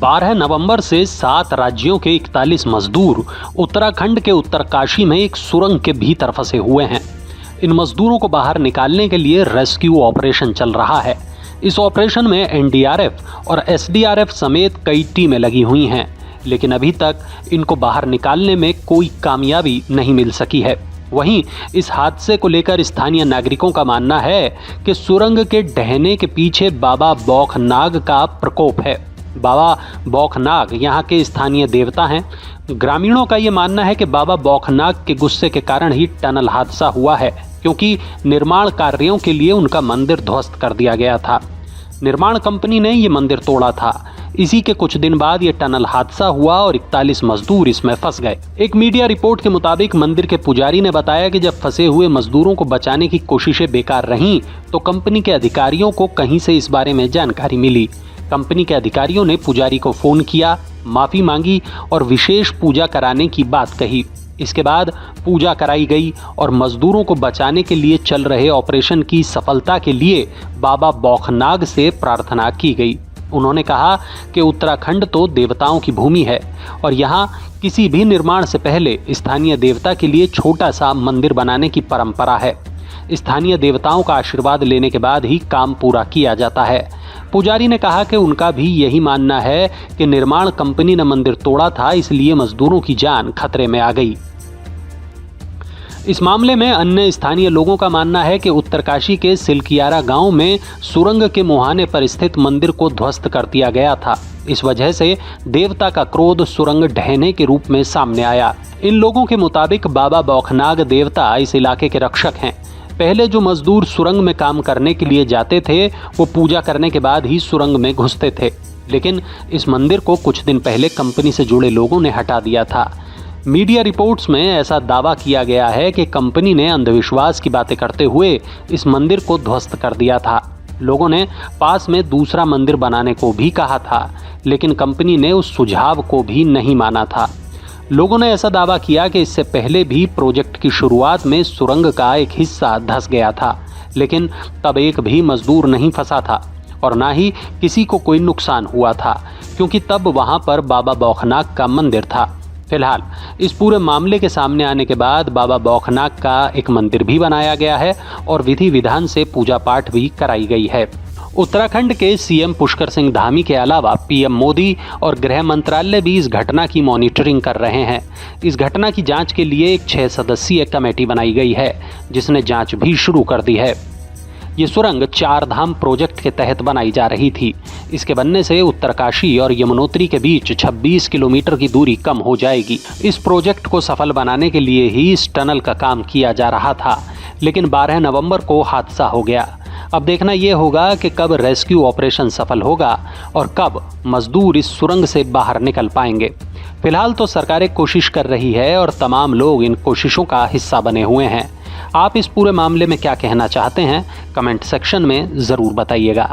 12 नवंबर से 7 राज्यों के 41 मजदूर उत्तराखंड के उत्तरकाशी में एक सुरंग के भीतर फंसे हुए हैं। इन मजदूरों को बाहर निकालने के लिए रेस्क्यू ऑपरेशन चल रहा है। इस ऑपरेशन में एनडीआरएफ और एसडीआरएफ समेत कई टीमें लगी हुई हैं, लेकिन अभी तक इनको बाहर निकालने में कोई कामयाबी नहीं मिल सकी है। वहीं इस हादसे को लेकर स्थानीय नागरिकों का मानना है कि सुरंग के ढहने के पीछे बाबा बौखनाग का प्रकोप है। बाबा बौखनाग यहाँ के स्थानीय देवता हैं। ग्रामीणों का ये मानना है कि बाबा बौखनाग के गुस्से के कारण ही टनल हादसा हुआ है, क्योंकि निर्माण कार्यों के लिए उनका मंदिर ध्वस्त कर दिया गया था। निर्माण कंपनी ने ये मंदिर तोड़ा था। इसी के कुछ दिन बाद ये टनल हादसा हुआ और 41 मजदूर इसमें फंस गए। एक मीडिया रिपोर्ट के मुताबिक मंदिर के पुजारी ने बताया कि जब फंसे हुए मजदूरों को बचाने की कोशिशें बेकार रहीं, तो कंपनी के अधिकारियों को कहीं से इस बारे में जानकारी मिली। कंपनी के अधिकारियों ने पुजारी को फोन किया, माफी मांगी और विशेष पूजा कराने की बात कही। इसके बाद पूजा कराई गई और मजदूरों को बचाने के लिए चल रहे ऑपरेशन की सफलता के लिए बाबा बौखनाग से प्रार्थना की गई। उन्होंने कहा कि उत्तराखंड तो देवताओं की भूमि है और यहाँ किसी भी निर्माण से पहले स्थानीय देवता के लिए छोटा सा मंदिर बनाने की परंपरा है। स्थानीय देवताओं का आशीर्वाद लेने के बाद ही काम पूरा किया जाता है। पुजारी ने कहा कि उनका भी यही मानना है कि निर्माण कंपनी ने मंदिर तोड़ा था, इसलिए मजदूरों की जान खतरे में आ गई। इस मामले में अन्य स्थानीय लोगों का मानना है कि उत्तरकाशी के सिलकियारा गांव में सुरंग के मुहाने पर स्थित मंदिर को ध्वस्त कर दिया गया था। इस वजह से देवता का क्रोध सुरंग ढहने के रूप में सामने आया। इन लोगों के मुताबिक बाबा बौखनाग देवता इस इलाके के रक्षक हैं। पहले जो मजदूर सुरंग में काम करने के लिए जाते थे, वो पूजा करने के बाद ही सुरंग में घुसते थे, लेकिन इस मंदिर को कुछ दिन पहले कंपनी से जुड़े लोगों ने हटा दिया था। मीडिया रिपोर्ट्स में ऐसा दावा किया गया है कि कंपनी ने अंधविश्वास की बातें करते हुए इस मंदिर को ध्वस्त कर दिया था। लोगों ने पास में दूसरा मंदिर बनाने को भी कहा था, लेकिन कंपनी ने उस सुझाव को भी नहीं माना था। लोगों ने ऐसा दावा किया कि इससे पहले भी प्रोजेक्ट की शुरुआत में सुरंग का एक हिस्सा धंस गया था, लेकिन तब एक भी मजदूर नहीं फंसा था और ना ही किसी को कोई नुकसान हुआ था, क्योंकि तब वहां पर बाबा बौखनाग का मंदिर था। फिलहाल इस पूरे मामले के सामने आने के बाद बाबा बौखनाग का एक मंदिर भी बनाया गया है और विधि विधान से पूजा पाठ भी कराई गई है। उत्तराखंड के सीएम पुष्कर सिंह धामी के अलावा पीएम मोदी और गृह मंत्रालय भी इस घटना की मॉनिटरिंग कर रहे हैं। इस घटना की जांच के लिए एक 6 सदस्यीय कमेटी बनाई गई है, जिसने जांच भी शुरू कर दी है। ये सुरंग 4 धाम प्रोजेक्ट के तहत बनाई जा रही थी। इसके बनने से उत्तरकाशी और यमुनोत्री के बीच 26 किलोमीटर की दूरी कम हो जाएगी। इस प्रोजेक्ट को सफल बनाने के लिए ही इस टनल का काम किया जा रहा था, लेकिन 12 नवंबर को हादसा हो गया। अब देखना ये होगा कि कब रेस्क्यू ऑपरेशन सफल होगा और कब मजदूर इस सुरंग से बाहर निकल पाएंगे। फिलहाल तो सरकारें कोशिश कर रही है और तमाम लोग इन कोशिशों का हिस्सा बने हुए हैं। आप इस पूरे मामले में क्या कहना चाहते हैं, कमेंट सेक्शन में ज़रूर बताइएगा।